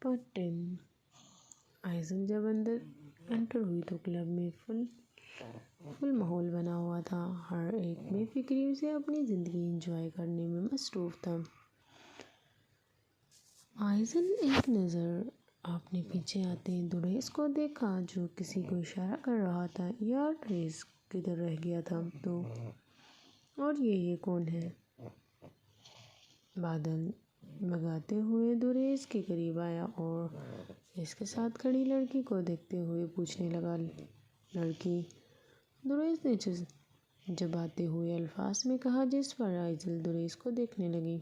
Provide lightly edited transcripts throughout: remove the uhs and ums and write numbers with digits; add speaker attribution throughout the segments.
Speaker 1: Part 10 Aizal جب اندر inter ہوئی تو کلب میں فل ماحول بنا ہوا تھا۔ ہر ایک بے فکری سے اپنی زندگی انجوائے کرنے میں مصروف تھا۔ آئزل ایک نظر اپنے پیچھے آتے دوریس کو دیکھا جو کسی کو اشارہ کر رہا تھا۔ یار ٹریس کدھر رہ گیا تھا تو؟ اور یہ کون ہے؟ بادل بھگاتے ہوئے دوریس کے قریب آیا اور اس کے ساتھ کھڑی لڑکی کو دیکھتے ہوئے پوچھنے لگا، لڑکی؟ دوریس نے جھنجھلاتے ہوئے الفاظ میں کہا، جس پر آئزل دوریس کو دیکھنے لگی۔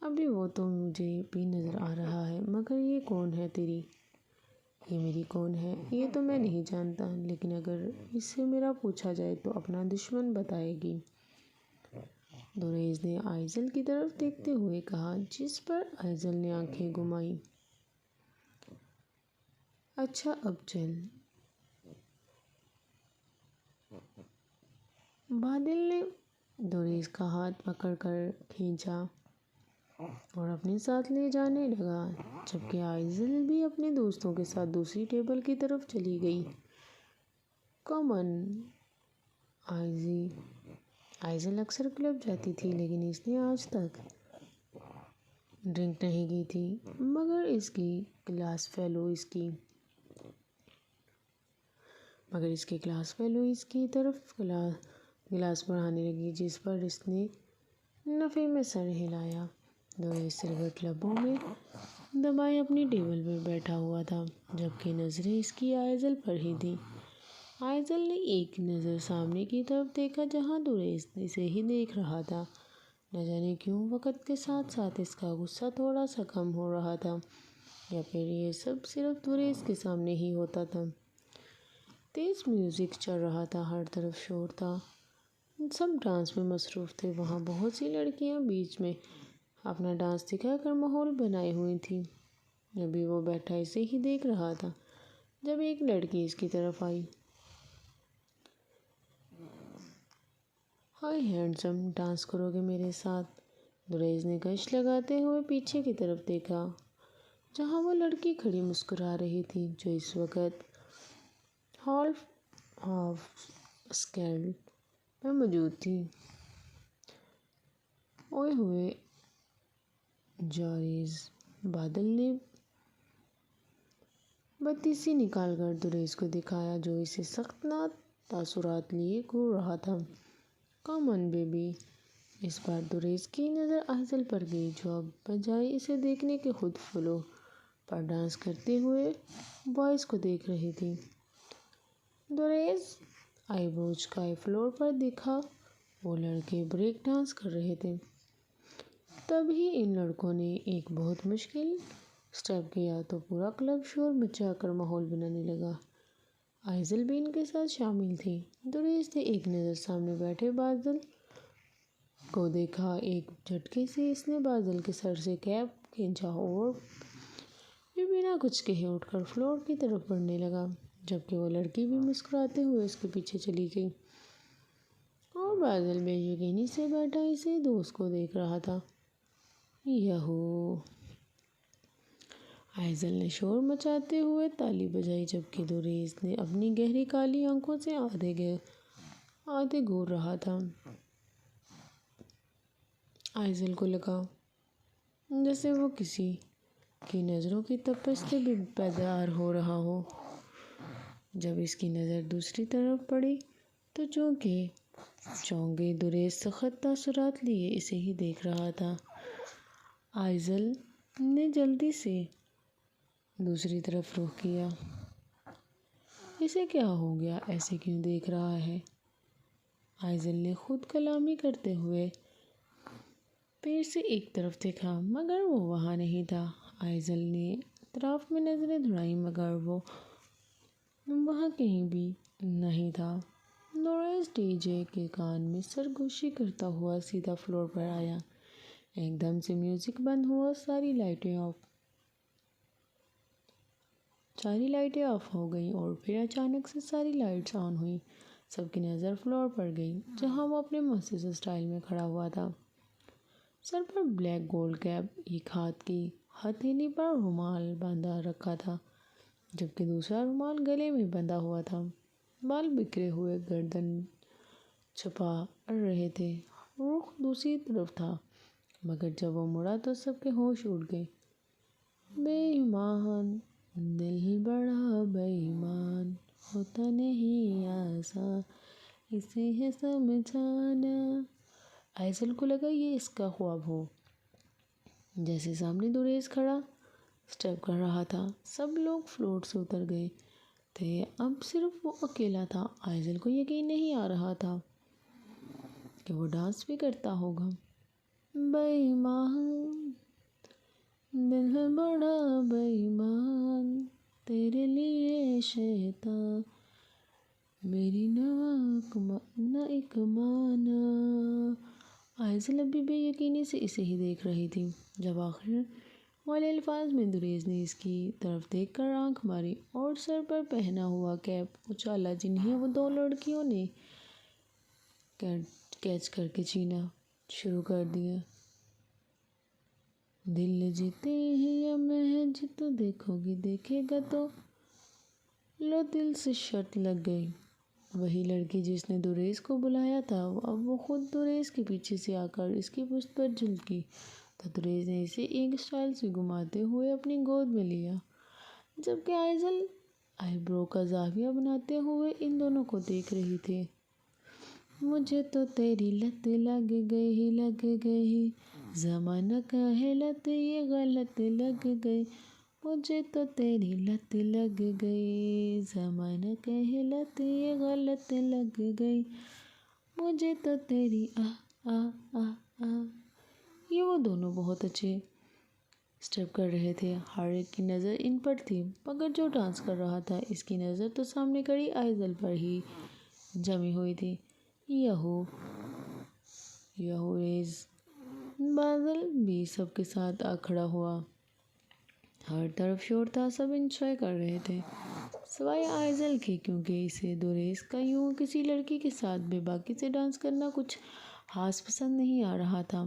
Speaker 1: ابھی وہ تو مجھے بھی نظر آ رہا ہے، مگر یہ کون ہے تیری؟ یہ میری کون ہے یہ تو میں نہیں جانتا، لیکن اگر اس سے میرا پوچھا جائے تو اپنا دشمن بتائے گی۔ دوریس نے آئزل کی طرف دیکھتے ہوئے کہا، جس پر آئزل نے آنکھیں گھمائیں۔ اچھا اب چل۔ بادل نے دوریس کا ہاتھ پکڑ کر کھینچا اور اپنے ساتھ لے جانے لگا، جبکہ آئزل بھی اپنے دوستوں کے ساتھ دوسری ٹیبل کی طرف چلی گئی۔ کم آن آئزل اکثر کلب جاتی تھی، لیکن اس نے آج تک ڈرنک نہیں کی تھی، مگر اس کے کلاس فیلو اس کی طرف گلاس بڑھانے لگی، جس پر اس نے نفی میں سر ہلایا۔ دوریس سگریٹ لبوں میں دبائے اپنی ٹیبل پر بیٹھا ہوا تھا، جبکہ نظریں اس کی آئزل پر ہی تھیں۔ آئزل نے ایک نظر سامنے کی طرف دیکھا جہاں دوریس اسے ہی دیکھ رہا تھا۔ نہ جانے کیوں وقت کے ساتھ ساتھ اس کا غصہ تھوڑا سا کم ہو رہا تھا، یا پھر یہ سب صرف دوریس کے سامنے ہی ہوتا تھا۔ تیز میوزک چل رہا تھا، ہر طرف شور تھا، سب ڈانس میں مصروف تھے۔ وہاں بہت سی لڑکیاں بیچ میں اپنا ڈانس دکھا کر ماحول بنائے ہوئی تھیں۔ ابھی وہ بیٹھا اسے ہی دیکھ رہا تھا جب ایک لڑکی اس کی طرف آئی۔ ہائے ہینڈسم، ڈانس کرو گے میرے ساتھ؟ دوریس نے گشت لگاتے ہوئے پیچھے کی طرف دیکھا، جہاں وہ لڑکی کھڑی مسکرا رہی تھی، جو اس وقت ہاف اسکرٹ میں موجود تھی۔ اوئے ہوئے جارجز، بادل نے بتیسی نکال کر دوریس کو دکھایا، جو اسے سخت تاثرات لیے گھور رہا تھا۔ کم آن بیبی۔ اس بار دوریس کی نظر آئزل پر گئی، جو اب بجائے اسے دیکھنے کے خود فلور پر ڈانس کرتے ہوئے بوائز کو دیکھ رہی تھی۔ دوریس آئی بروز جھکائے فلور پر دیکھا، وہ لڑکے بریک ڈانس کر رہے تھے۔ تبھی ان لڑکوں نے ایک بہت مشکل اسٹیپ کیا تو پورا کلب شور مچا کر ماحول بنانے لگا۔ آئزل بھی ان کے ساتھ شامل تھی۔ دوریس نے ایک نظر سامنے بیٹھے بادل کو دیکھا، ایک جھٹکے سے اس نے بادل کے سر سے کیپ کھینچا اور وہ بنا کچھ کہے اٹھ کر فلور کی طرف بڑھنے لگا، جبکہ وہ لڑکی بھی مسکراتے ہوئے اس کے پیچھے چلی گئی، اور بادل بے یقینی سے بیٹھا اسے دوست کو دیکھ رہا تھا۔ یاہو! آئزل نے شور مچاتے ہوئے تالی بجائی، جبکہ دوریس نے اپنی گہری کالی آنکھوں سے آدھے گھور رہا تھا۔ آئزل کو لگا جیسے وہ کسی کی نظروں کی تپش سے بیدار ہو رہا ہو۔ جب اس کی نظر دوسری طرف پڑی تو چونک گئی۔ دوریس سخت تاثرات لیے اسے ہی دیکھ رہا تھا۔ آئزل نے جلدی سے دوسری طرف رخ کیا۔ اسے کیا ہو گیا؟ ایسے کیوں دیکھ رہا ہے؟ آئزل نے خود کلامی کرتے ہوئے پھر سے ایک طرف دیکھا، مگر وہ وہاں نہیں تھا۔ آئزل نے اطراف میں نظریں دوڑائیں، مگر وہ وہاں کہیں بھی نہیں تھا۔ دوریس ڈی جے کے کان میں سرگوشی کرتا ہوا سیدھا فلور پر آیا۔ ایک دم سے میوزک بند ہوا، ساری لائٹیں آف ہو گئیں اور پھر اچانک سے ساری لائٹس آن ہوئیں۔ سب کی نظر فلور پر گئی، جہاں وہ اپنے محسوس اسٹائل میں کھڑا ہوا تھا۔ سر پر بلیک گولڈ کیپ، ایک ہاتھ کی ہتھیلی پر رومال باندھا رکھا تھا، جبکہ دوسرا رومال گلے میں بندھا ہوا تھا۔ بال بکھرے ہوئے گردن چھپا رہے تھے، رخ دوسری طرف تھا، مگر جب وہ مڑا تو سب کے ہوش اڑ گئے۔ بے ایمان دل بڑا بے ایمان، ہوتا نہیں آسان اسے ہے سمجھانا۔ آئزل کو لگا یہ اس کا خواب ہو، جیسے سامنے دوریس کھڑا اسٹیپ کر رہا تھا۔ سب لوگ فلوٹ سے اتر گئے تھے، اب صرف وہ اکیلا تھا۔ آئزل کو یقین نہیں آ رہا تھا کہ وہ ڈانس بھی کرتا ہوگا۔ بے ایمان دل بڑا بے ایمان، تیرے لیے شیطان میری نہ ایک مانا۔ آئزل ابھی بے یقینی سے اسے ہی دیکھ رہی تھی، جب آخر والے الفاظ میں دوریس نے اس کی طرف دیکھ کر آنکھ ماری اور سر پر پہنا ہوا کیپ اچھالا، جنہیں وہ دو لڑکیوں نے کیچ کر کے چھینا شروع کر دیا۔ دل جیتے ہیں یا محض تو دیکھو گی، دیکھے گا تو لو دل سے شرط لگ گئی۔ وہی لڑکی جس نے دوریس کو بلایا تھا، اب وہ خود دوریس کے پیچھے سے آ کر اس کی پشت پر جھلکی تو دوریس نے اسے ایک اسٹائل سے گھماتے ہوئے اپنی گود میں لیا، جبکہ آئزل آئی برو کا زاویہ بناتے ہوئے ان دونوں کو دیکھ رہی تھی۔ مجھے تو تیری لت لگ گئی، زمانہ کا ہے لت یہ غلط لگ گئی، مجھے تو تیری لت لگ گئی، زمانہ کا ہے لت یہ غلط لگ گئی، مجھے تو تیری یہ وہ دونوں بہت اچھے اسٹیپ کر رہے تھے، ہر ایک کی نظر ان پر تھی، مگر جو ڈانس کر رہا تھا اس کی نظر تو سامنے کھڑی آئزل پر ہی جمی ہوئی تھی۔ یہو ریز بادل بھی سب کے ساتھ آ کھڑا ہوا، ہر طرف شور تھا، سب انجوائے کر رہے تھے سوائے آئزل کے، کیونکہ اسے دوریس کا یوں کسی لڑکی کے ساتھ بے باکی سے ڈانس کرنا کچھ خاص پسند نہیں آ رہا تھا۔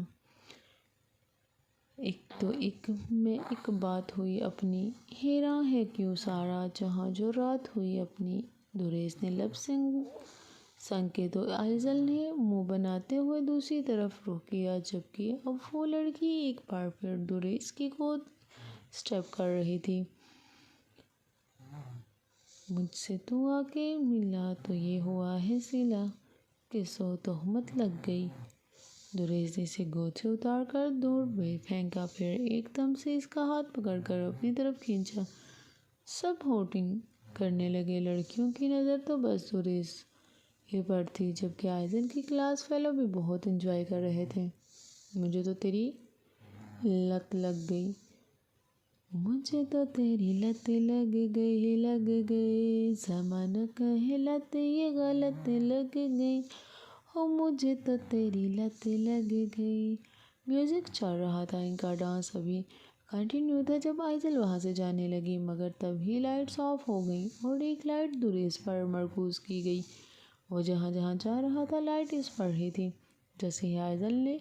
Speaker 1: ایک میں ایک بات ہوئی اپنی، حیراں ہے کیوں سارا جہاں جو رات ہوئی اپنی۔ دوریس نے لب سنگ کے تو آئزل نے منہ بناتے ہوئے دوسری طرف رخ کیا، جبکہ اب وہ لڑکی ایک بار پھر دوریس کی گود اسٹیپ کر رہی تھی۔ مجھ سے تو آ کے ملا تو یہ ہوا ہے صلہ کہ 100 تہمت لگ گئی۔ دوریس نے اسے گود سے اتار کر دور پھینکا، پھر ایک دم سے اس کا ہاتھ پکڑ کر اپنی طرف کھینچا۔ سب ہوٹنگ کرنے لگے، لڑکیوں کی نظر تو بس دوریس ہی پر تھی، جبکہ آئزل کی کلاس فیلو بھی بہت انجوائے کر رہے تھے۔ مجھے تو تیری لت لگ گئی، مجھے تو تیری لت لگ گئی، زمانہ کا ہے لت یہ غلط لگ گئی، مجھے تو تیری لت لگ گئی۔ میوزک چل رہا تھا، ان کا ڈانس ابھی کنٹینیو تھا جب آئزل وہاں سے جانے لگی، مگر تبھی لائٹس آف ہو گئیں اور ایک لائٹ دوریس پر مرکوز کی گئی۔ وہ جہاں جہاں جا رہا تھا لائٹ اس پر ہی تھی۔ جیسے ہی آئزل نے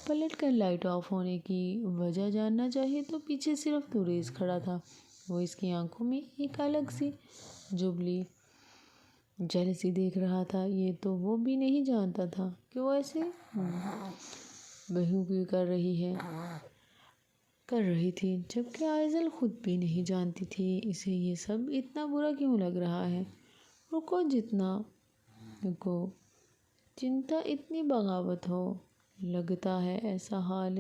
Speaker 1: پلٹ کر لائٹ آف ہونے کی وجہ جاننا چاہی تو پیچھے صرف دوریس کھڑا تھا۔ وہ اس کی آنکھوں میں ایک الگ سی جیلسی دیکھ رہا تھا۔ یہ تو وہ بھی نہیں جانتا تھا کہ وہ ایسے بہو کر رہی تھی، جبکہ آئزل خود بھی نہیں جانتی تھی اسے یہ سب اتنا برا کیوں لگ رہا ہے۔ رکو چنتا اتنی بغاوت ہو، لگتا ہے ایسا حال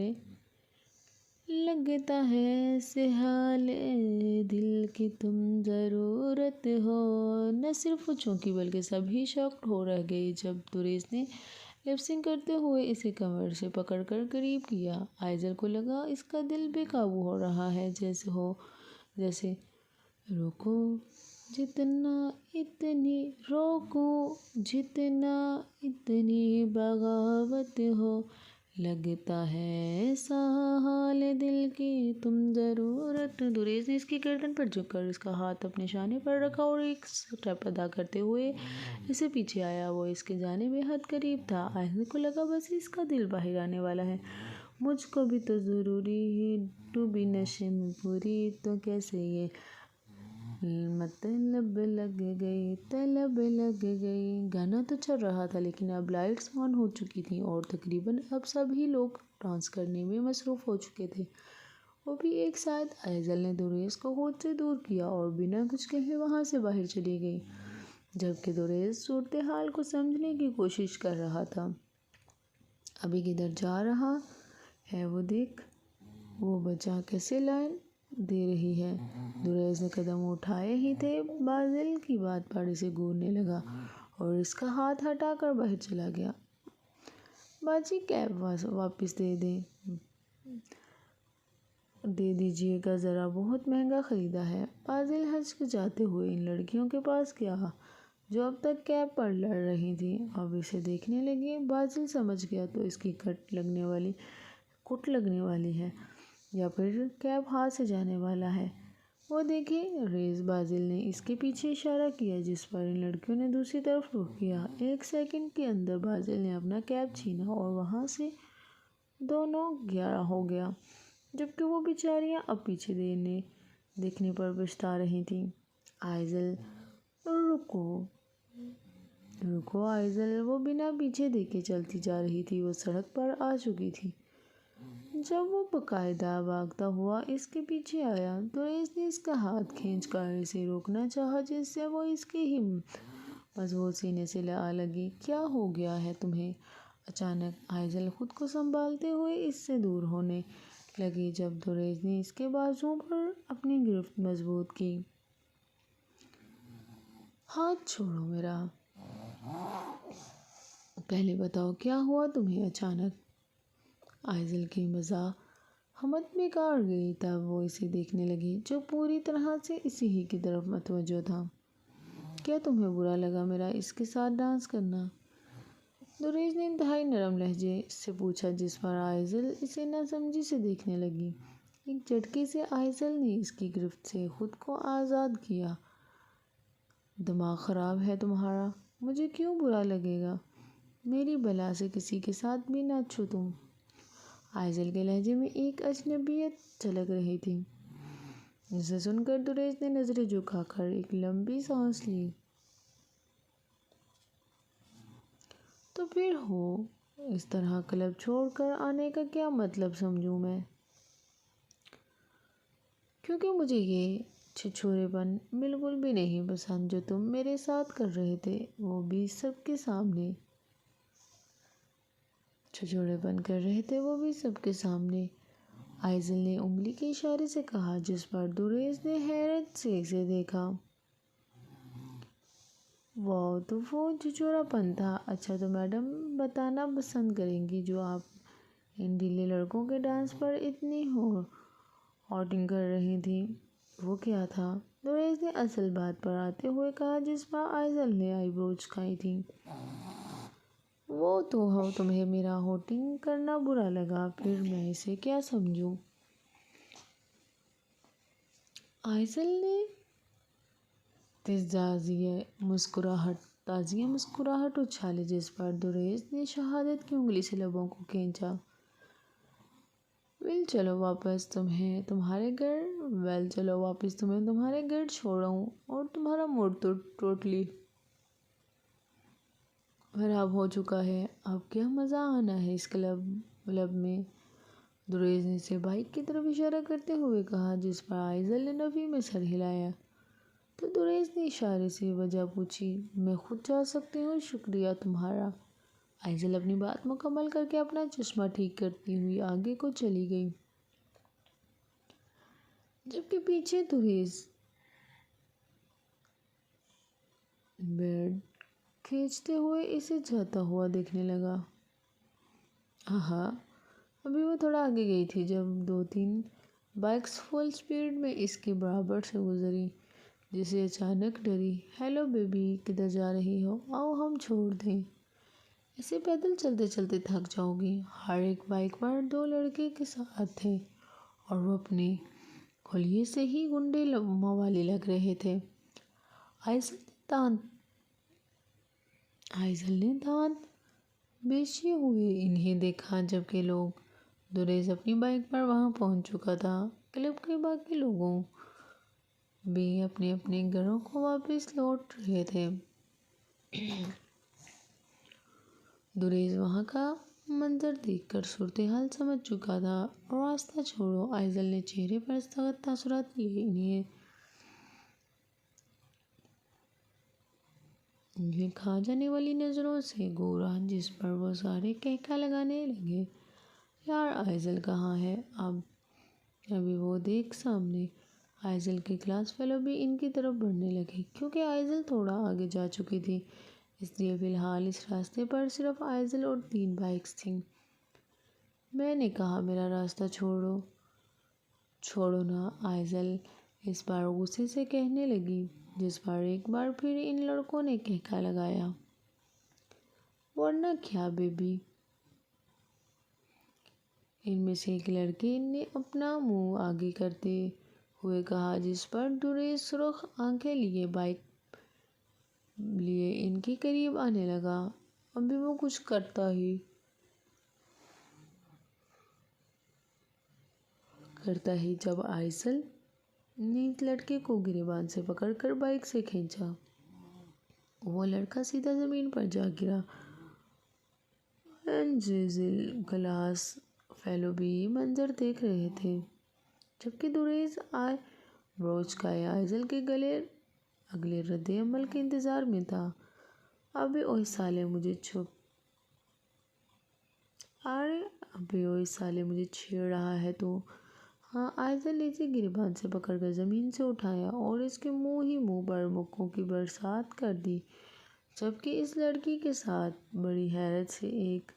Speaker 1: ہے دل کی تم ضرورت ہو۔ نہ صرف وہ چونکی بلکہ سبھی شاکڈ ہو رہ گئی جب دوریس نے لپ سنک کرتے ہوئے اسے کمر سے پکڑ کر قریب کیا۔ آئزل کو لگا اس کا دل بے قابو ہو رہا ہے، جیسے روکو جتنا اتنی بغاوت ہو، لگتا ہے ایسا حال دل کی تم ضرورت۔ دوریس نے اس کی گردن پر جھک کر اس کا ہاتھ اپنے شانے پر رکھا اور ایک اسٹیپ ادا کرتے ہوئے اسے پیچھے آیا۔ وہ اس کے جانے بے حد قریب تھا، آئزل کو لگا بس اس کا دل باہر آنے والا ہے۔ مجھ کو بھی تو ضروری ہے ڈوبی نشے میں پوری، تو کیسے یہ مطلب لگ گئی طلب لگ گئی۔ گانا تو چل رہا تھا لیکن اب لائٹس آن ہو چکی تھیں اور تقریباً اب سبھی لوگ ڈانس کرنے میں مصروف ہو چکے تھے۔ وہ بھی ایک ساتھ۔ آئزل نے دوریس کو خود سے دور کیا اور بنا کچھ کہے وہاں سے باہر چلی گئی، جبکہ دوریس صورتحال کو سمجھنے کی کوشش کر رہا تھا۔ ابھی کدھر جا رہا ہے وہ دیکھ، وہ بچہ کیسے لائن دے رہی ہے۔ دوریس نے قدم اٹھائے ہی تھے، بازل کی بات پاڑی سے گونجنے لگا اور اس کا ہاتھ ہٹا کر باہر چلا گیا۔ باجی کیب واپس دے دیجیے گا ذرا، بہت مہنگا خریدا ہے۔ بازل ہچکچاتے ہوئے ان لڑکیوں کے پاس گیا جو اب تک کیب پر لڑ رہی تھیں، اب اسے دیکھنے لگی۔ بازل سمجھ گیا تو اس کی کٹ لگنے والی ہے یا پھر کیب ہاتھ سے جانے والا ہے۔ وہ دیکھیں ریز، بازل نے اس کے پیچھے اشارہ کیا جس پر ان لڑکیوں نے دوسری طرف رخ کیا۔ ایک سیکنڈ کے اندر بازل نے اپنا کیب چھینا اور وہاں سے دونوں 11 ہو گیا، جبکہ وہ بیچاریاں اب پیچھے دیکھنے پر پچھتا رہی تھیں۔ آئزل رکو آئزل، وہ بنا پیچھے دیکھے چلتی جا رہی تھی۔ وہ سڑک پر آ چکی تھی جب وہ باقاعدہ بھاگتا ہوا اس کے پیچھے آیا۔ دوریس نے اس کا ہاتھ کھینچ کر اسے روکنا چاہا جس سے وہ اس کے ہی مضبوط سینے سے آ لگی۔ کیا ہو گیا ہے تمہیں؟ اچانک آئزل خود کو سنبھالتے ہوئے اس سے دور ہونے لگی جب دوریس نے اس کے بازوؤں پر اپنی گرفت مضبوط کی۔ ہاتھ چھوڑو میرا، پہلے بتاؤ کیا ہوا تمہیں اچانک؟ آئزل کی مزاحمت بیکار گئی۔ تب وہ اسے دیکھنے لگی جو پوری طرح سے اسی ہی کی طرف متوجہ تھا۔ کیا تمہیں برا لگا میرا اس کے ساتھ ڈانس کرنا؟ دوریس نے انتہائی نرم لہجے سے پوچھا جس پر آئزل اسے ناسمجھی سے دیکھنے لگی۔ ایک جھٹکے سے آئزل نے اس کی گرفت سے خود کو آزاد کیا۔ دماغ خراب ہے تمہارا؟ مجھے کیوں برا لگے گا؟ میری بلا سے کسی کے ساتھ بھی نہ چھو تم۔ آئزل کے لہجے میں ایک اجنبیت جھلک رہی تھی، جسے سن کر دوریس نے نظریں جھکا کر ایک لمبی سانس لی۔ تو پھر ہو اس طرح کلب چھوڑ کر آنے کا کیا مطلب سمجھوں میں؟ کیونکہ مجھے یہ چھچورے پن بالکل بھی نہیں پسند جو تم میرے ساتھ کر رہے تھے، وہ بھی سب کے سامنے۔ چھچورے پن کر رہے تھے وہ بھی سب کے سامنے، آئزل نے انگلی کے اشارے سے کہا جس پر دوریس نے حیرت سے اسے دیکھا۔ واہ، تو وہ چھچورا پن تھا۔ اچھا تو میڈم بتانا پسند کریں گی جو آپ ان ڈھیلے لڑکوں کے ڈانس پر اتنی ہاٹنگ کر رہی تھیں، وہ کیا تھا؟ دوریس نے اصل بات پر آتے ہوئے کہا جس پر آئزل نے آئی برو جھکائی تھی۔ وہ تو تمہیں میرا ہاٹنگ کرنا برا لگا، پھر میں اسے کیا سمجھوں؟ آئزل نے تازیہ مسکراہٹ اچھالی جس پر دوریس نے شہادت کی انگلی سے لبوں کو کھینچا۔ چلو واپس تمہیں تمہارے گھر چھوڑوں اور تمہارا موڈ تو ٹوٹلی خراب ہو چکا ہے۔ اب کیا مزہ آنا ہے اس کلب میں؟ دوریس نے اسے بائک کی طرف اشارہ کرتے ہوئے کہا جس پر آئزل نے نفی میں سر ہلایا۔ تو دوریس نے اشارے سے وجہ پوچھی۔ میں خود جا سکتی ہوں، شکریہ تمہارا۔ آئزل اپنی بات مکمل کر کے اپنا چشمہ ٹھیک کرتی ہوئی آگے کو چلی گئی، جبکہ پیچھے دوریس بیلٹ کھینچتے ہوئے اسے جاتا ہوا دیکھنے لگا۔ ابھی وہ تھوڑا آگے گئی تھی جب 2-3 بائکس فل سپیڈ میں اس کے برابر سے گزری، جسے اچانک ڈری۔ ہیلو بیبی، کدھر جا رہی ہو؟ آؤ ہم چھوڑ دیں، ایسے پیدل چلتے چلتے تھک جاؤ گی۔ ہر ایک بائک پر 2 لڑکے کے ساتھ تھے اور وہ اپنے خلیے سے ہی گنڈے موالے لگ رہے تھے۔ آئزل نے دانت بیچے ہوئے انہیں دیکھا، جبکہ لوگ دریز اپنی بائک پر وہاں پہنچ چکا تھا۔ کلب کے باقی لوگوں بھی اپنے اپنے گھروں کو واپس لوٹ رہے تھے۔ دریز وہاں کا منظر دیکھ کر صورتحال سمجھ چکا تھا اور راستہ چھوڑو آئزل نے چہرے پر سخت تاثرات لیے انہیں کھا جانے والی نظروں سے گورا، جس پر وہ سارے کہکا لگانے لگے۔ یار آئزل کہاں ہے اب؟ ابھی وہ دیکھ سامنے آئزل کے کلاس فیلو بھی ان کی طرف بڑھنے لگے۔ کیونکہ آئزل تھوڑا آگے جا چکی تھی، اس لیے فی الحال اس راستے پر صرف آئزل اور 3 بائکس تھیں۔ میں نے کہا میرا راستہ چھوڑو نا، آئزل اس بار غصے سے کہنے لگی، جس پر ایک بار پھر ان لڑکوں نے کہکا لگایا۔ ورنہ کیا بیبی؟ ان میں سے ایک لڑکے نے اپنا منہ آگے کرتے ہوئے کہا، جس پر دریز سرخ آنکھیں لیے بائک لیے ان کے قریب آنے لگا۔ ابھی وہ کچھ کرتا ہی جب آئزل نے ایک لڑکے کو گریبان سے پکڑ کر بائک سے کھینچا۔ وہ لڑکا سیدھا زمین پر جا گرا۔ انجیزل کلاس فیلو بھی یہ منظر دیکھ رہے تھے، جبکہ دریز بروچکائے آئزل کے اگلے رد عمل کے انتظار میں تھا۔ ابھی اوئے سالے مجھے چھیڑ رہا ہے تو؟ ہاں، آئزل نے اسے گریبان سے پکڑ کر زمین سے اٹھایا اور اس کے منہ پر مکوں کی برسات کر دی، جبکہ اس لڑکی کے ساتھ بڑی حیرت سے ایک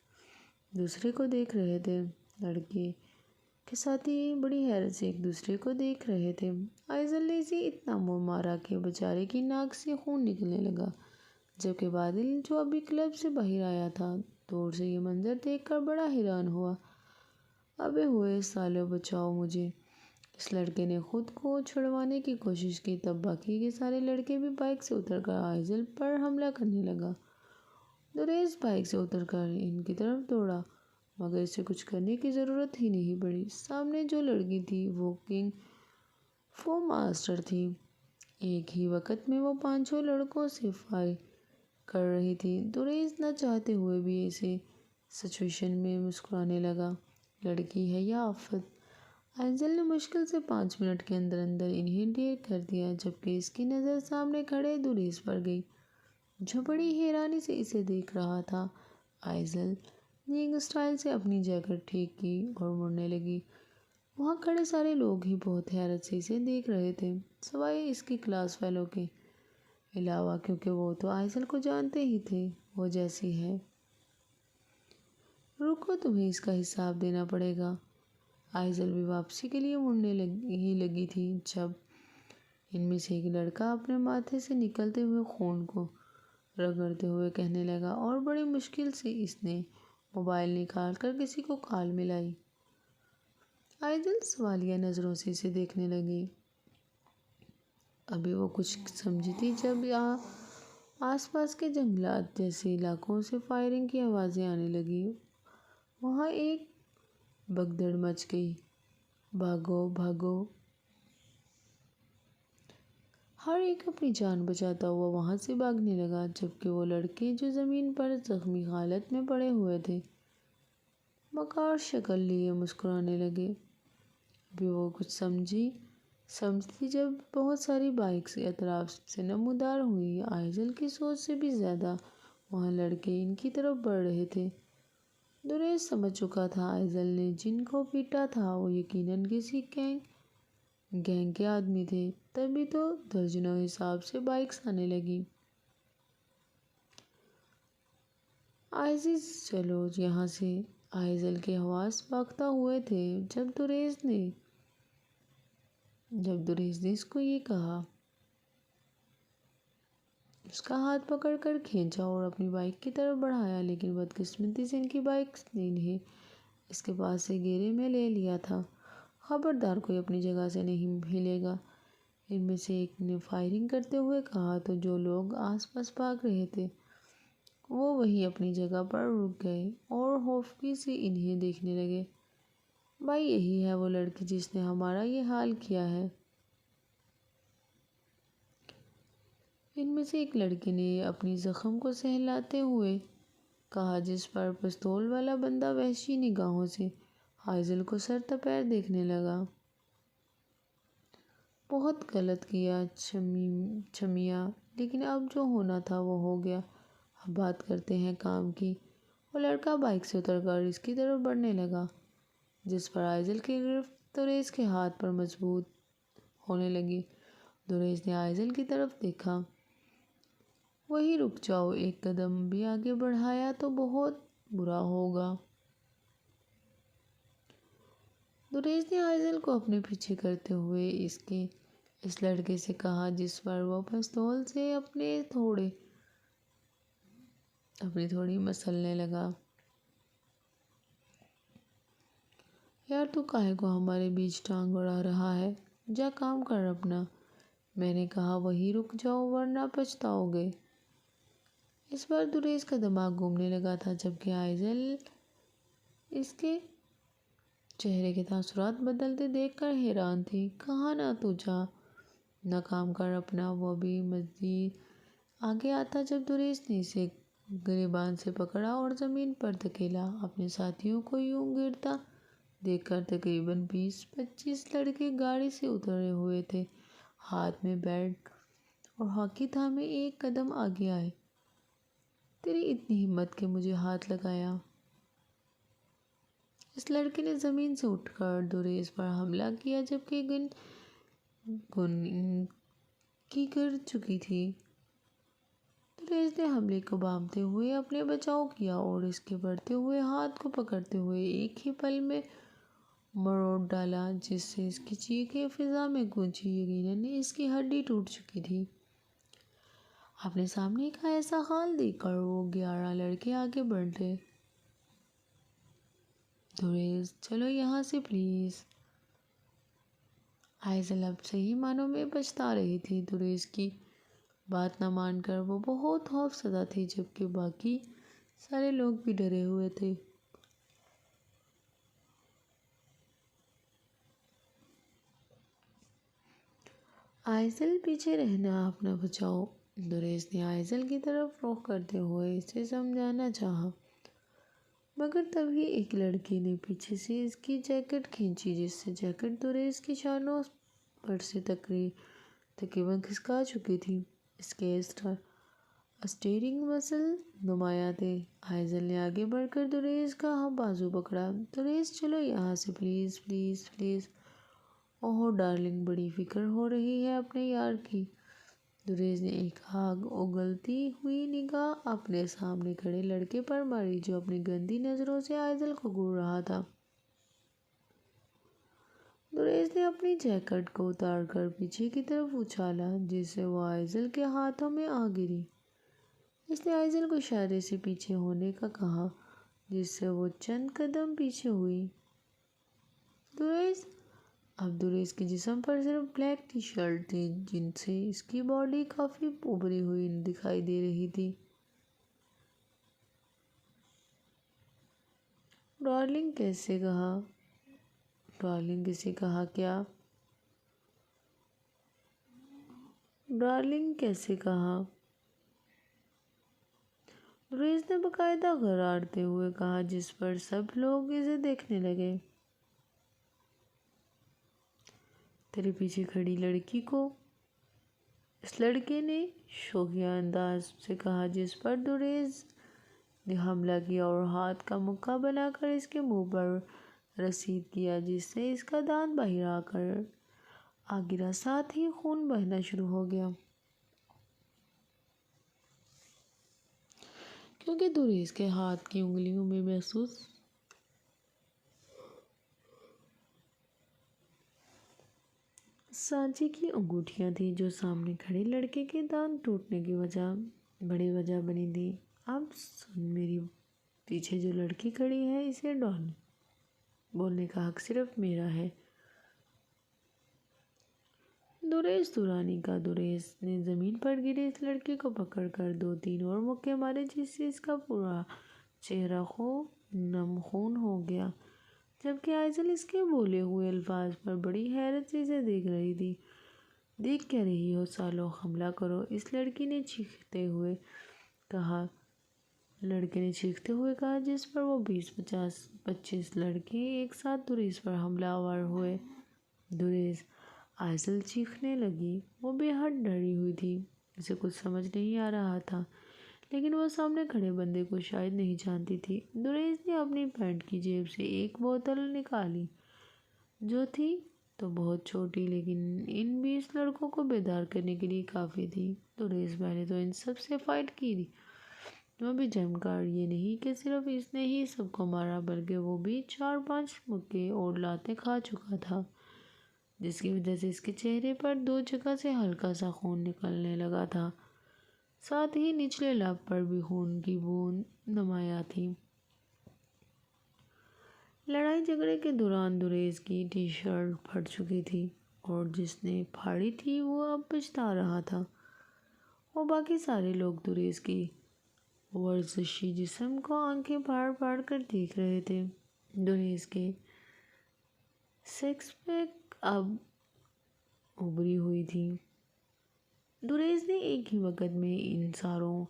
Speaker 1: دوسرے کو دیکھ رہے تھے۔ لڑکے کے ساتھی بڑی حیرت سے ایک دوسرے کو دیکھ رہے تھے۔ آئزل نے اسے اتنا مارا کہ بیچارے کی ناک سے خون نکلنے لگا، جبکہ بادل جو ابھی کلب سے باہر آیا تھا دور سے یہ منظر دیکھ کر بڑا حیران ہوا۔ ابے ہوئے سالو بچاؤ مجھے! اس لڑکے نے خود کو چھڑوانے کی کوشش کی، تب باقی کے سارے لڑکے بھی بائک سے اتر کر آئزل پر حملہ کرنے لگا۔ دریز بائک سے اتر کر ان کی طرف دوڑا، مگر اسے کچھ کرنے کی ضرورت ہی نہیں پڑی۔ سامنے جو لڑکی تھی وہ کنگ فو ماسٹر تھی۔ ایک ہی وقت میں وہ 5 لڑکوں سے فائر کر رہی تھی۔ دریز نہ چاہتے ہوئے بھی ایسے سچویشن میں مسکرانے لگا۔ لڑکی ہے یا آفت؟ آئزل نے مشکل سے 5 منٹ کے اندر اندر انہیں ڈھیر کر دیا، جبکہ اس کی نظر سامنے کھڑے دریز پر گئی، جو بڑی حیرانی سے اسے دیکھ رہا تھا۔ آئزل نے ایک سٹائل سے اپنی جیکٹ ٹھیک کی اور مڑنے لگی۔ وہاں کھڑے سارے لوگ ہی بہت حیرت سے اسے دیکھ رہے تھے، سوائے اس کی کلاس فیلو کے علاوہ، کیونکہ وہ تو آئزل کو جانتے ہی تھے، وہ جیسی ہے۔ رکو، تمہیں اس کا حساب دینا پڑے گا۔ آئزل بھی واپسی کے لیے مڑنے ہی لگی تھی، جب ان میں سے ایک لڑکا اپنے ماتھے سے نکلتے ہوئے خون کو رگڑتے ہوئے کہنے لگا، اور بڑی مشکل سے اس نے موبائل نکال کر کسی کو کال ملائی۔ آئزل سوالیہ نظروں سے اسے دیکھنے لگی۔ ابھی وہ کچھ سمجھی تھی جب آس پاس کے جنگلات جیسے علاقوں سے فائرنگ کی آوازیں آنے لگیں۔ وہاں ایک بھگدڑ مچ گئی۔ بھاگو بھاگو! ہر ایک اپنی جان بچاتا ہوا وہاں سے بھاگنے لگا، جبکہ وہ لڑکے جو زمین پر زخمی حالت میں پڑے ہوئے تھے مکار شکل لیے مسکرانے لگے۔ ابھی وہ کچھ سمجھتی جب بہت ساری بائکس اطراف سے نمودار ہوئیں۔ آئزل کی سوچ سے بھی زیادہ وہاں لڑکے ان کی طرف بڑھ رہے تھے۔ دریز سمجھ چکا تھا آئزل نے جن کو پیٹا تھا وہ یقیناً کسی گینگ کے آدمی تھے، تبھی تو درجنوں حساب سے بائکس آنے لگیں۔ عزیز چلو یہاں سے! آئزل کے حواس باختہ ہوئے تھے جب دریز نے اس کو یہ کہا۔ اس کا ہاتھ پکڑ کر کھینچا اور اپنی بائک کی طرف بڑھایا، لیکن بدقسمتی سے ان کی بائکس نے انہیں اس کے پاس سے گھیرے میں لے لیا تھا۔ خبردار، کوئی اپنی جگہ سے نہیں ہلے گا! ان میں سے ایک نے فائرنگ کرتے ہوئے کہا تو جو لوگ آس پاس بھاگ رہے تھے وہ وہیں اپنی جگہ پر رک گئے اور خوفزدگی سے انہیں دیکھنے لگے۔ بھائی یہی ہے وہ لڑکی جس نے ہمارا یہ حال کیا ہے۔ ان میں سے ایک لڑکی نے اپنی زخم کو سہلاتے ہوئے کہا، جس پر پستول والا بندہ وحشی نگاہوں سے آئزل کو سر تپیر دیکھنے لگا۔ بہت غلط کیا چھمیا، لیکن اب جو ہونا تھا وہ ہو گیا۔ اب بات کرتے ہیں کام کی۔ وہ لڑکا بائک سے اتر کر اس کی طرف بڑھنے لگا، جس پر آئزل کی گرفت دریس کے ہاتھ پر مضبوط ہونے لگی۔ دریس نے آئزل کی طرف دیکھا۔ وہی رک جاؤ، ایک قدم بھی آگے بڑھایا تو بہت برا ہوگا۔ دریس نے آئزل کو اپنے پیچھے کرتے ہوئے اس لڑکے سے کہا، جس پر وہ پستول سے اپنی تھوڑی مسلنے لگا، یار تو کاہے کو ہمارے بیچ ٹانگ اڑا رہا ہے؟ جا کام کر اپنا۔ میں نے کہا وہی رک جاؤ ورنہ پچھتاؤ گے۔ اس بار دریس کا دماغ گھومنے لگا تھا، جبکہ آئزل اس کے چہرے کے تاثرات بدلتے دیکھ کر حیران تھی۔ کہا نہ تو جا نہ کام کر اپنا۔ وہ بھی مزید آگے آتا جب دریس نے اسے گریبان سے پکڑا اور زمین پر دھکیلا۔ اپنے ساتھیوں کو یوں گرتا دیکھ کر تقریباً 20-25 لڑکے گاڑی سے اترے ہوئے تھے، ہاتھ میں بیٹ اور ہاکی تھامے ایک قدم آگے آئے۔ تیری اتنی ہمت کہ مجھے ہاتھ لگایا؟ اس لڑکے نے زمین سے اٹھ کر دریس پر حملہ کیا، جبکہ گن کی گر چکی تھی۔ دریس نے حملے کو بامتے ہوئے اپنے بچاؤ کیا اور اس کے بڑھتے ہوئے ہاتھ کو پکڑتے ہوئے ایک ہی پل میں مروڑ ڈالا، جس سے اس کی چیخیں فضا میں گونجی۔ یقیناً اس کی ہڈی ٹوٹ چکی تھی۔ اپنے سامنے کا ایسا حال دیکھ کر وہ 11 لڑکے آگے بڑھے۔ دریس چلو یہاں سے پلیز۔ آئزل اب صحیح معنوں میں پچھتا رہی تھی۔ دریس کی بات نہ مان کر وہ بہت خوف زدہ تھی، جبکہ باقی سارے لوگ بھی ڈرے ہوئے تھے۔ آئزل پیچھے رہنا اپنا بچاؤ۔ دریس نے آئزل کی طرف رخ کرتے ہوئے اسے سمجھانا چاہا، مگر تبھی ایک لڑکی نے پیچھے سے اس کی جیکٹ کھینچی، جس سے جیکٹ دریس کی شانوں پر سے تقریباً کھسکا چکی تھی۔ اس کے اسٹیئرنگ مسل نمایاں تھے۔ آئزل نے آگے بڑھ کر دریس کا بازو پکڑا۔ دریس چلو یہاں سے please please please. Oh darling, بڑی فکر ہو رہی ہے اپنے یار کی۔ دریس نے ایک آگ اگلتی ہوئی نگاہ اپنے سامنے کھڑے لڑکے پر ماری، جو اپنی گندی نظروں سے آئزل کو گھور رہا تھا۔ دریس نے اپنی جیکٹ کو اتار کر پیچھے کی طرف اچھالا، جس سے وہ آئزل کے ہاتھوں میں آ گری۔ اس نے آئزل کو اشارے سے پیچھے ہونے کا کہا، جس سے وہ چند قدم پیچھے ہوئی۔ اب دریس کے جسم پر صرف بلیک ٹی شرٹ تھی، جن سے اس کی باڈی کافی ابھری ہوئی دکھائی دے رہی تھی۔ ڈارلنگ کیسے کہا؟ ڈارلنگ کسے کہا؟ کیا ڈارلنگ کیسے کہا؟ دریس نے باقاعدہ غراڑتے ہوئے کہا، جس پر سب لوگ اسے دیکھنے لگے۔ تیرے پیچھے کھڑی لڑکی کو؟ اس لڑکے نے شوخیہ انداز سے کہا، جس پر دریس نے حملہ کیا اور ہاتھ کا مکہ بنا کر اس کے منہ پر رسید کیا، جس سے اس کا دانت باہر آ گرا، ساتھ ہی خون بہنا شروع ہو گیا۔ کیونکہ دریس کے ہاتھ کی انگلیوں میں محسوس سانچے کی انگوٹھیاں تھیں، جو سامنے کھڑے لڑکے کے دانت ٹوٹنے کی بڑی وجہ بنی تھی۔ اب سن، میری پیچھے جو لڑکی کھڑی ہے، اسے ڈارلنگ بولنے کا حق صرف میرا ہے۔ دریس دورانی کا۔ دریس نے زمین پر گرے اس لڑکے کو پکڑ کر 2-3 اور مکے مارے، جس سے اس کا پورا چہرہ نم خون ہو گیا۔ جبکہ آئزل اس کے بولے ہوئے الفاظ پر بڑی حیرت سے اسے دیکھ رہی تھی۔ دیکھ کیا رہی ہو سالو، حملہ کرو، اس لڑکے نے چیختے ہوئے کہا۔ جس پر وہ 20-25 لڑکے ایک ساتھ دریس پر حملہ آور ہوئے۔ دریس! آئزل چیخنے لگی۔ وہ بے حد ڈری ہوئی تھی، اسے کچھ سمجھ نہیں آ رہا تھا، لیکن وہ سامنے کھڑے بندے کو شاید نہیں جانتی تھی۔ دریس نے اپنی پینٹ کی جیب سے ایک بوتل نکالی، جو تھی تو بہت چھوٹی، لیکن ان 20 لڑکوں کو بیدار کرنے کے لیے کافی تھی۔ دریس پہلے تو ان سب سے فائٹ کی تھی، وہ بھی جم کر۔ یہ نہیں کہ صرف اس نے ہی سب کو مارا، بلکہ وہ بھی 4-5 مکے اور لاتیں کھا چکا تھا، جس کی وجہ سے اس کے چہرے پر 2 جگہ سے ہلکا سا خون نکلنے لگا تھا، ساتھ ہی نچلے لب پر بھی خون کی بوند نمایاں تھی۔ لڑائی جھگڑے کے دوران دریس کی ٹی شرٹ پھٹ چکی تھی، اور جس نے پھاڑی تھی وہ اب پچھتا رہا تھا۔ اور باقی سارے لوگ دریس کی ورزشی جسم کو آنکھیں پھاڑ پھاڑ کر دیکھ رہے تھے۔ دریس کے سکس پیک اب ابھری ہوئی تھی۔ دریس نے ایک ہی وقت میں ان ساروں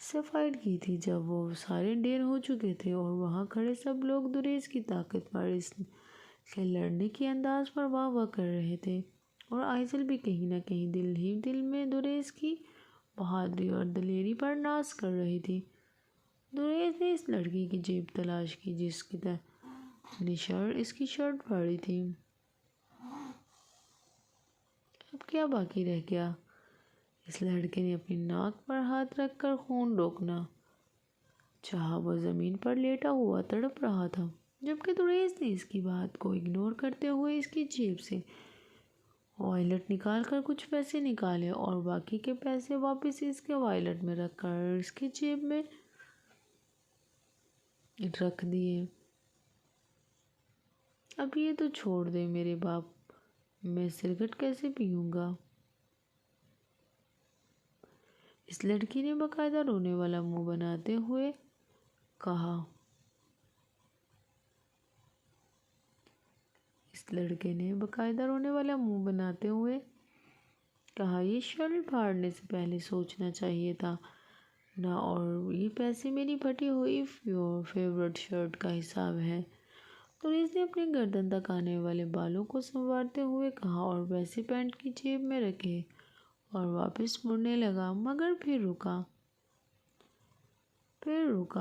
Speaker 1: سے فائٹ کی تھی جب وہ سارے ڈھیر ہو چکے تھے، اور وہاں کھڑے سب لوگ دریس کی طاقت پر، اس کے لڑنے کے انداز پر واہ واہ کر رہے تھے، اور آئزل بھی کہیں نہ کہیں دل ہی دل میں دریس کی بہادری اور دلیری پر ناز کر رہی تھی۔ دریس نے اس لڑکی کی جیب تلاش کی جس نے اس کی شرٹ پھاڑی تھی۔ اب کیا باقی رہ گیا؟ اس لڑکے نے اپنی ناک پر ہاتھ رکھ کر خون روکنا چاہا۔ وہ زمین پر لیٹا ہوا تڑپ رہا تھا، جبکہ دریس نے اس کی بات کو اگنور کرتے ہوئے اس کی جیب سے وائلٹ نکال کر کچھ پیسے نکالے، اور باقی کے پیسے واپس اس کے وائلٹ میں رکھ کر اس کی جیب میں رکھ دیے۔ اب یہ تو چھوڑ دے میرے باپ، میں سگریٹ کیسے پیوں گا؟ اس لڑکی نے باقاعدہ رونے والا منہ بناتے ہوئے کہا۔ یہ شرٹ پھاڑنے سے پہلے سوچنا چاہیے تھا نا، اور یہ پیسے میری پھٹی ہوئی فیورٹ شرٹ کا حساب ہے۔ دریس نے اپنے گردن تک آنے والے بالوں کو سنوارتے ہوئے کہا، اور پیسے پینٹ کی جیب میں رکھے اور واپس مڑنے لگا، مگر پھر رکا۔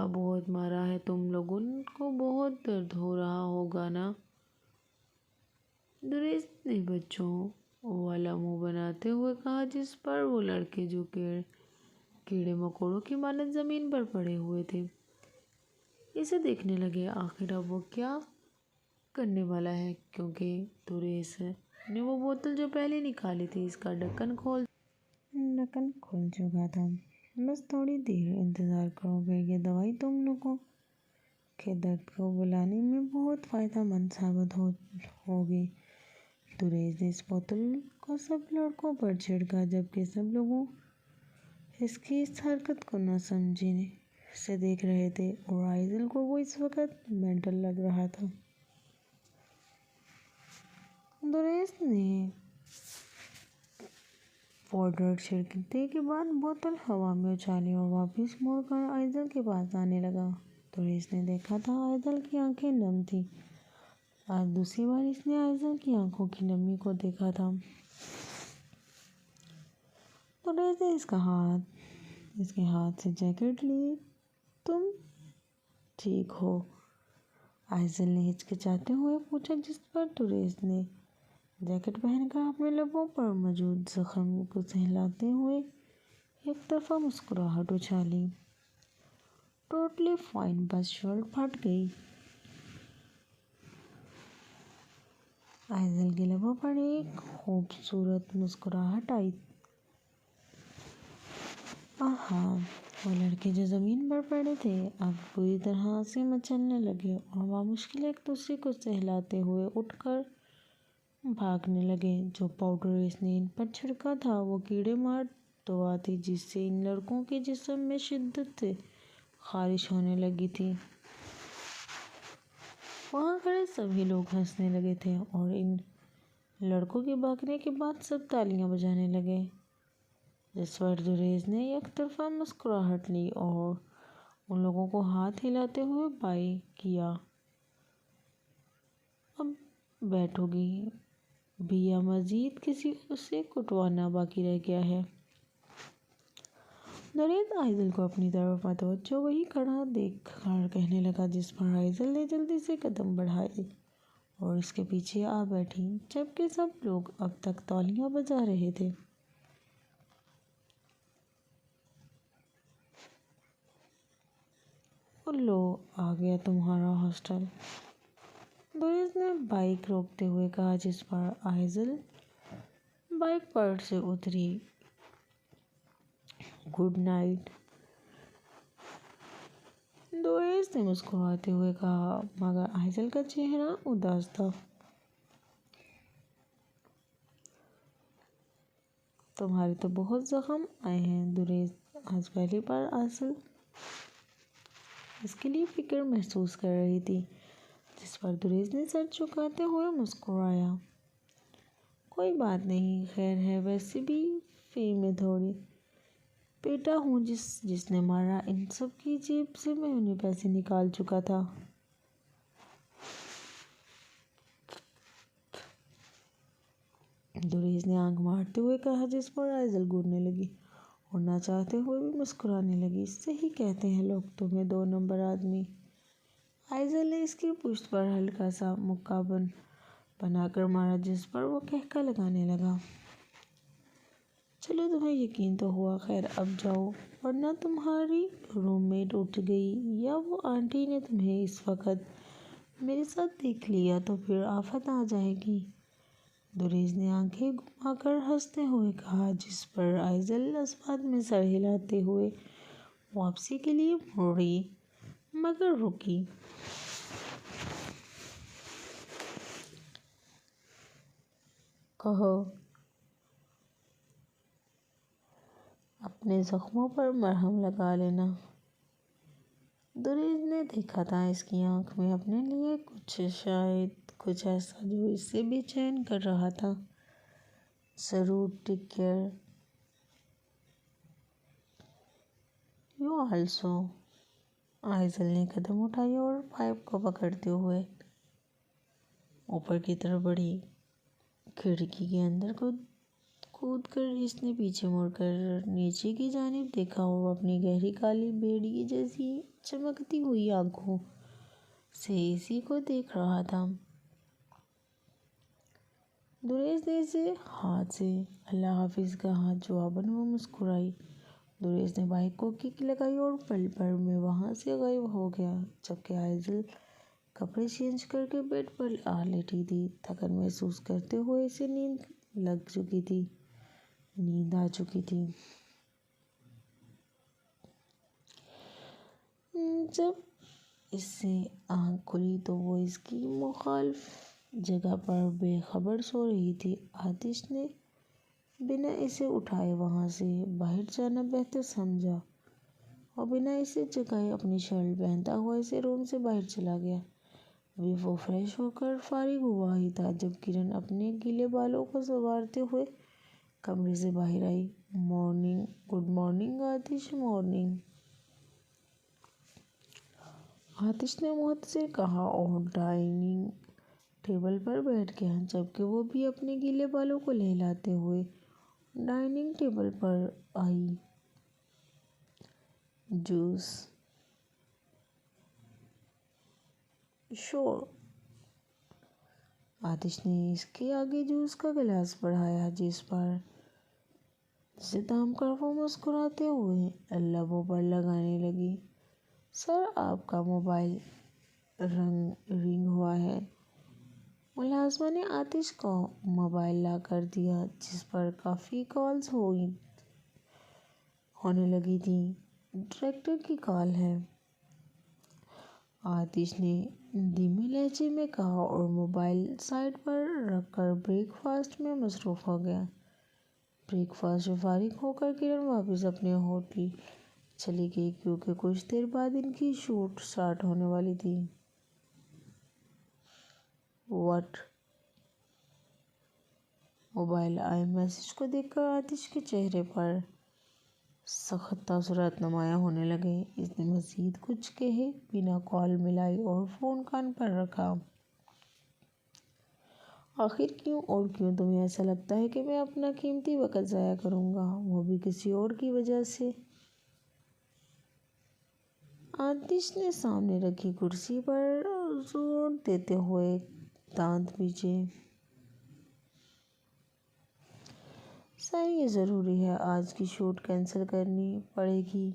Speaker 1: بہت مارا ہے، تم لوگوں کو بہت درد ہو رہا ہوگا نا؟ دریس نے بچوں والا منہ بناتے ہوئے کہا، جس پر وہ لڑکے جو کیڑے مکوڑوں کی مانند زمین پر پڑے ہوئے تھے اسے دیکھنے لگے۔ آخر اب وہ کیا کرنے والا ہے، کیونکہ دریس نے وہ بوتل جو پہلے نکالی تھی اس کا ڈھکن کھول چکا تھا۔ بس تھوڑی دیر انتظار کرو گے، یہ دوائی تم لوگوں کے درد کو بھلانے میں بہت فائدہ مند ثابت ہوگی۔ دریس نے اس بوتل کو سب لڑکوں پر چھڑکا، جبکہ سب لوگوں اس کی اس حرکت کو نہ سمجھے سے دیکھ رہے تھے، اور آئزل کو وہ اس وقت مینٹل لگ رہا تھا۔ دریس نے پاؤڈر چھڑکنے کے بعد بوتل ہوا میں اچھالی اور واپس مڑ کر آئزل کے پاس آنے لگا۔ دریس نے دیکھا تھا آئزل کی آنکھیں نم تھیں۔ آج دوسری بار اس نے آئزل کی آنکھوں کی نمی کو دیکھا تھا۔ دریس نے اس کے ہاتھ سے جیکٹ لی۔ تم ٹھیک ہو؟ آئزل نے ہچکچاتے ہوئے پوچھا، جس پر دریس نے جیکٹ پہن کر اپنے لبوں پر موجود زخم کو سہلاتے ہوئے ایک طرفہ مسکراہٹ اچھالی۔ ٹوٹلی فائن، بس شرٹ پھٹ گئی۔ آئزل کے لبوں پر ایک خوبصورت مسکراہٹ آئی۔ آہا! وہ لڑکے جو زمین پر پڑے تھے اب بری طرح سے مچلنے لگے، اور بامشکل ایک دوسرے کو سہلاتے ہوئے اٹھ کر بھاگنے لگے۔ جو پاؤڈر اس نے ان پر چھڑکا تھا وہ کیڑے مار دوا تھی، جس سے ان لڑکوں کے جسم میں شدت سے خارش ہونے لگی تھی۔ وہاں کھڑے سبھی لوگ ہنسنے لگے تھے اور ان لڑکوں کے بھاگنے کے بعد سب تالیاں بجانے لگے، جس پر دریز نے یک طرفہ مسکراہٹ لی اور ان لوگوں کو ہاتھ ہلاتے ہوئے بائی کیا۔ اب بیٹھو گی بھی یا مزید کسی سے کٹوانا باقی رہ گیا ہے؟ دریز آئزل کو اپنی طرف متوجہ وہی کھڑا دیکھ کر کہنے لگا، جس پر آئزل نے جلدی سے قدم بڑھائے اور اس کے پیچھے آ بیٹھی، جبکہ سب لوگ اب تک تالیاں بجا رہے تھے۔ لو آ گیا تمہارا ہاسٹل، دریز نے بائیک روکتے ہوئے کہا، جس پر آئزل بائیک پر سے اتری۔ گڈ نائٹ، دریز نے مسکراتے ہوئے کہا، مگر آئزل کا چہرہ اداس تھا۔ تمہارے تو بہت زخم آئے ہیں، دریز آج پہلی بار آئزل اس کے لیے فکر محسوس کر رہی تھی، جس پر دریز نے سر جھکاتے ہوئے مسکرایا۔ کوئی بات نہیں، خیر ہے، ویسے بھی فی میں تھوڑی پیٹا ہوں، جس نے مارا، ان سب کی جیب سے میں انہیں پیسے نکال چکا تھا۔ دریز نے آنکھ مارتے ہوئے کہا، جس پر آئزل گھورنے لگی اور نہ چاہتے ہوئے بھی مسکرانے لگی۔ صحیح کہتے ہیں لوگ تمہیں، 2 نمبر آدمی۔ آئزل نے اس کی پشت پر ہلکا سا مکہ بنا کر مارا، جس پر وہ قہقہ لگانے لگا۔ چلو تمہیں یقین تو ہوا، خیر اب جاؤ، ورنہ تمہاری روم میٹ اٹھ گئی یا وہ آنٹی نے تمہیں اس وقت میرے ساتھ دیکھ لیا تو پھر آفت آ جائے گی۔ دریز نے آنکھیں گھما کر ہنستے ہوئے کہا، جس پر آئزل اس بات میں سر ہلاتے ہوئے واپسی کے لیے مڑی، مگر رکی۔ کہو، اپنے زخموں پر مرہم لگا لینا۔ دریز نے دیکھا تھا اس کی آنکھ میں اپنے لیے شاید کچھ ایسا جو اسے بے چین کر رہا تھا۔ ضرور، take care, you also. Aizal نے قدم اٹھائی اور پائپ کو پکڑتے ہوئے اوپر کی طرف بڑھی۔ کھڑکی کے اندر کود کر اس نے پیچھے مڑ کر نیچے کی جانب دیکھا اور اپنی گہری کالی بھیڑیے جیسی چمکتی ہوئی آنکھوں سے اسی کو دیکھ رہا تھا۔ دریز نے اسے ہاتھ سے اللہ حافظ کہا، جواباً وہ مسکرائی۔ دریز نے بائیک کو کک لگائی اور پل بھر میں وہاں سے غائب ہو گیا، جبکہ آئزل کپڑے چینج کر کے بیڈ پر آ لیٹی تھی، تھکن محسوس کرتے ہوئے۔ اسے نیند آ چکی تھی۔ جب اس سے آنکھ کھلی تو وہ اس کی مخالف جگہ پر بے خبر سو رہی تھی۔ آتش نے بنا اسے اٹھائے وہاں سے باہر جانا بہتر سمجھا اور بنا اسے جگائے اپنی شرٹ پہنتا ہوا اسے روم سے باہر چلا گیا۔ ابھی وہ فریش ہو کر فارغ ہوا ہی تھا جب کرن اپنے گیلے بالوں کو سنوارتے ہوئے کمرے سے باہر آئی۔ گڈ مارننگ آتش، مارننگ۔ آتش نے مختصر کہا اور ڈائننگ ٹیبل پر بیٹھ گیا، جبکہ وہ بھی اپنے گیلے بالوں کو لہلاتے ہوئے ڈائننگ ٹیبل پر آئی۔ جوس؟ شور۔ آتش نے اس کے آگے جوس کا گلاس بڑھایا، جسے تھام کر وہ مسکراتے ہوئے لبوں پر لگانے لگی۔ سر، آپ کا موبائل رنگ ہوا ہے۔ ملازمہ نے آتش کو موبائل لا کر دیا، جس پر کافی کالز ہونے لگی تھیں۔ ڈائریکٹر کی کال ہے، آتش نے دھیمے لہجے میں کہا اور موبائل سائیڈ پر رکھ کر بریک فاسٹ میں مصروف ہو گیا۔ بریک فاسٹ سے فارغ ہو کر کرن واپس اپنے ہوٹل چلی گئی، کیونکہ کچھ دیر بعد ان کی شوٹ سٹارٹ ہونے والی تھی۔ وٹ؟ موبائل آئی میسج کو دیکھ کر آتش کے چہرے پر سخت تاثرات نمایاں ہونے لگے۔ اس نے مزید کچھ کہے بنا کال ملائی اور فون کان پر رکھا۔ آخر کیوں اور کیوں تمہیں ایسا لگتا ہے کہ میں اپنا قیمتی وقت ضائع کروں گا، وہ بھی کسی اور کی وجہ سے؟ آتش نے سامنے رکھی کرسی پر زور دیتے ہوئے دانت پیچے۔ سر یہ ضروری ہے، آج کی شوٹ کینسل کرنی پڑے گی۔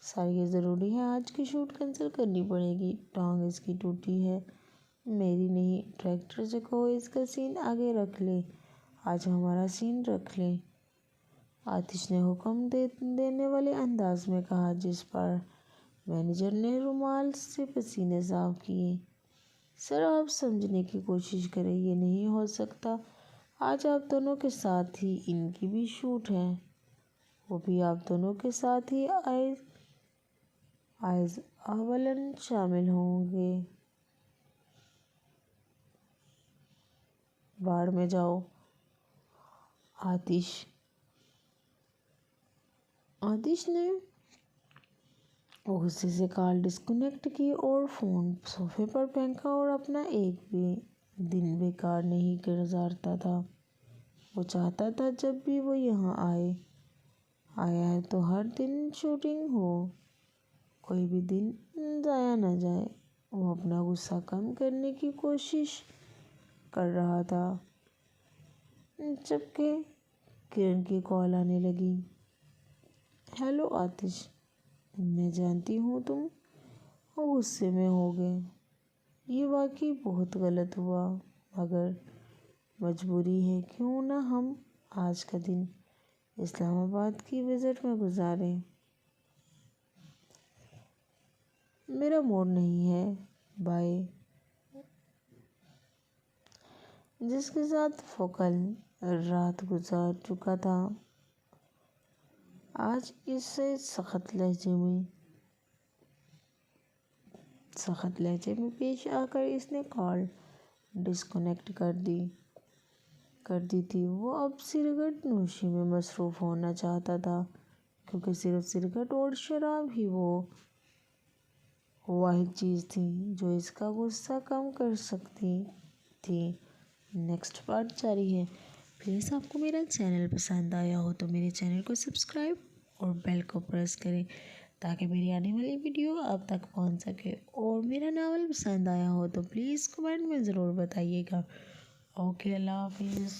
Speaker 1: سر یہ ضروری ہے، آج کی شوٹ کینسل کرنی پڑے گی۔ ٹانگ اس کی ٹوٹی ہے، میری نہیں۔ ڈائریکٹر سے کہو اس کا سین آگے رکھ لے، آج ہمارا سین رکھ لے، آتش نے حکم دینے والے انداز میں کہا، جس پر مینیجر نے رومال سے پسینے صاف کیے۔ سر آپ سمجھنے کی کوشش کریں، یہ نہیں ہو سکتا۔ آج آپ دونوں کے ساتھ ہی ان کی بھی شوٹ ہے، وہ بھی آپ دونوں کے ساتھ ہی آئز اولن شامل ہوں گے۔ باڑ میں جاؤ۔ آتش نے غصے سے کال ڈسکنیکٹ کی اور فون صوفے پر پھینکا اور اپنا ایک بھی دن بیکار نہیں گزارتا تھا۔ وہ چاہتا تھا جب بھی وہ یہاں آیا ہے تو ہر دن شوٹنگ ہو، کوئی بھی دن ضائع نہ جائے۔ وہ اپنا غصہ کم کرنے کی کوشش کر رہا تھا، جبکہ کرن کی کال آنے لگی۔ ہیلو آتش، میں جانتی ہوں تم غصے میں ہوگے، یہ واقعی بہت غلط ہوا، مگر مجبوری ہے، کیوں نہ ہم آج کا دن اسلام آباد کی وزٹ میں گزاریں؟ میرا موڈ نہیں ہے۔ بائے۔ جس کے ساتھ وہ کل رات گزار چکا تھا، آج اس سے سخت لہجے میں پیش آ کر اس نے کال ڈسکنیکٹ کر دی تھی۔ وہ اب سگریٹ نوشی میں مصروف ہونا چاہتا تھا، کیونکہ صرف سگریٹ اور شراب ہی وہ واحد چیز تھی جو اس کا غصہ کم کر سکتی تھی۔ نیکسٹ پارٹ جاری ہے۔ پلیز آپ کو میرا چینل پسند آیا ہو تو میرے چینل کو سبسکرائب اور بیل کو پریس کریں تاکہ میری آنے والی ویڈیو آپ تک پہنچ سکے، اور میرا ناول پسند آیا ہو تو پلیز کمنٹ میں ضرور بتائیے گا۔ اوکے، اللہ حافظ۔